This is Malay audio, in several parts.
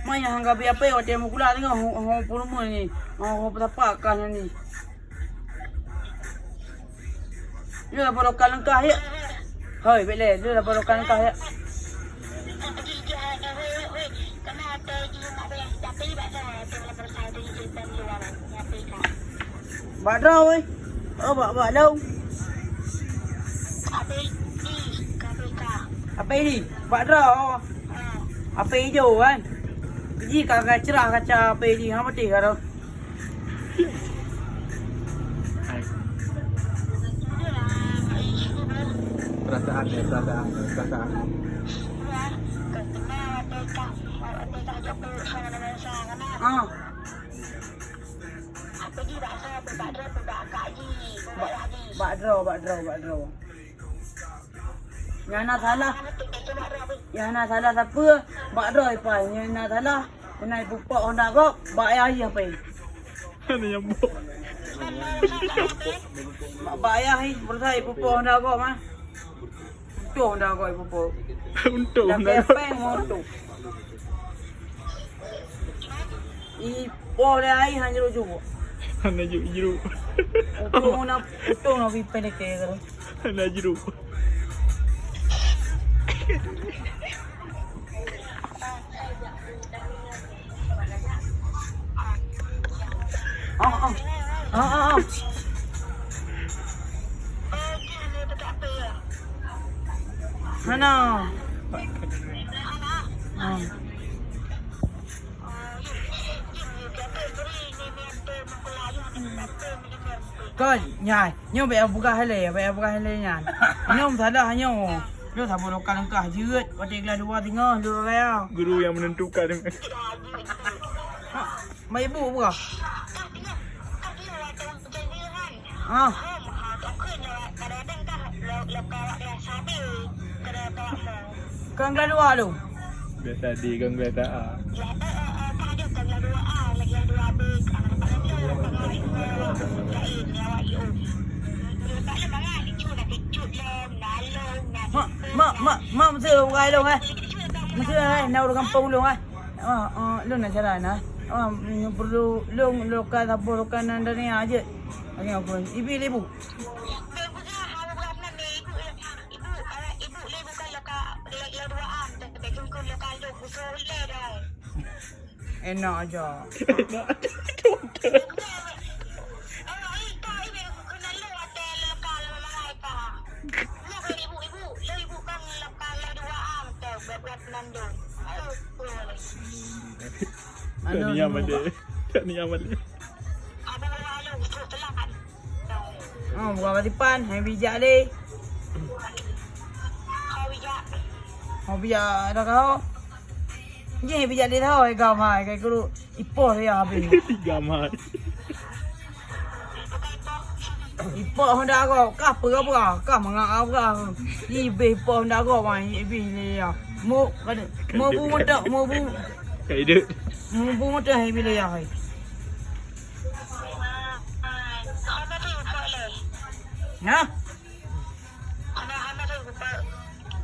Maya hangga biapa ya dia mukula tengok ho purmo ni. Ho betapa kan ni. Lu dah baru kalang kah ya. Hoi bele, lu dah baru kalang kah ya. Badra oi. Oh bak đâu? Apa ini? Badra. Apa hijau kan? Pergi kagak cerah kaca apa ini? Apa teh karo? Perasaan ya, perasaan. Badra. Yang nak salah siapa? Badra apa? Yang nak salah naik pupak Honda kau, bak ayah apa? Mana yang bok? Bak ayah ni bersai pupak Honda kau mah. Untung Honda kau pupak. Untung dah kepeng motor. Ipo dah air hanya juga. Hanya jeruk. Untung nak pergi pendek ke? Hanya jeruk. Mana? Kau nyai, nyo be buka hele nyai. Nyom salah nyo. Lu tak boleh langkah jeut, patik lah dua tengah lu raya. Guru yang menentukan. Mai ibu buka. Kang lah dua lu. Biasa di gang biasa. Mak mesti bukai lu kan. Mesti nak orang kampung lu kan. Lu nak cara nak. Perlu lu kan apa kan anda ni aja. Ani apa? Ibu lebu. Enak aja. Tak nyaman dia. Bukan batipan, hai bijak le. Kau bijak dah kau. Ye bijak dia tahu ai kau mai kai guru ipoh dia habis. Gamai. Ipoh Honda kau, kah apa? Kah mangak apa? Ibe ipoh Honda kau mai ibe ni ya. Mu bu motor, mu bu. Kai dia. Mu bu motor hai bila ya hai. Ha?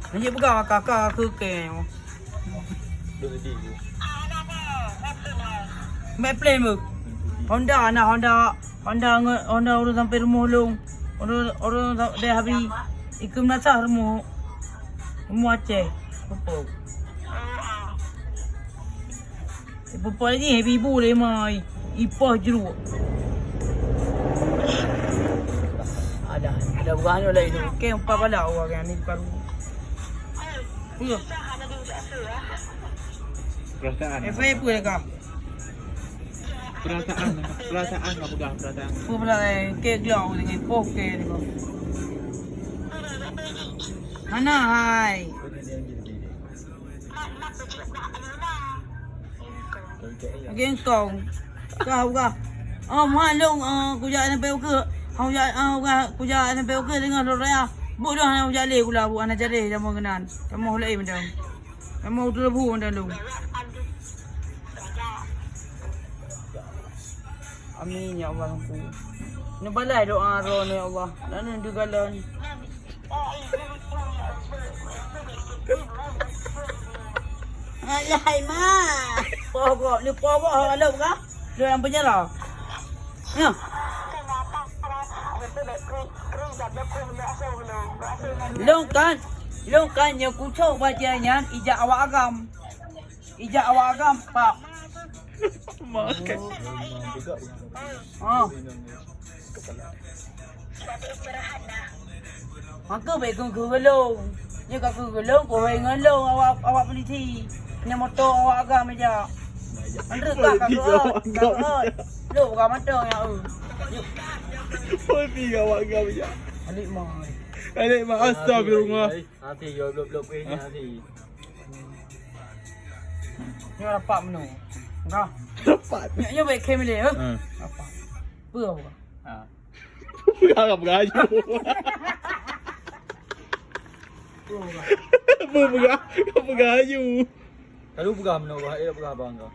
Nanti buka kakak aku ke. Mai play mu. Honda orang sampai rumah long. Orang dah habis ikut nasah rumah. Rumah Aceh. Pupa lagi ibu le mai. Ipah jeruk. Ada bukan lain tu. Ke empat bala orang ni baru. Perasaan. FA apa kah? Perasaan kau pegang perasaan. Apa pula ke gelau dengan poke ni kau. Mana hai? Again kau. Kau. Malung kujak sampai ke. Kau jangan sampai ke dengan raya. Bodoh nak jale pula buat anak jale jamu kenan. Jamu lain macam. Jamu tu lebu macam lu. Amin ya Allah. Ni balai doa roh ni Allah. Dan ni galau ni. Alay ma. Pokok ni pokok halau ka? Dia yang punya lah. Ya. Long kan yang kucau bacanya ijak awak agam. Ijak awak agam, Pak. Makan. Maka baik ke gelong. Dia kat gelong, kau baik ngelong awak polisi. Ni motor awak agam aja. Anda tak kat lu bukan motor ya. Polisi awak agam je. Alik mah. Alik mak astagfirullah. Nanti yo blok ni nanti. Ni dapat menu. Engkau. Dapat. Ni baik kamera eh. Apa? Apa? Ha. Harap beraju. Apa beraju? Kalau pegang mana kau? Dia pegang abang kau.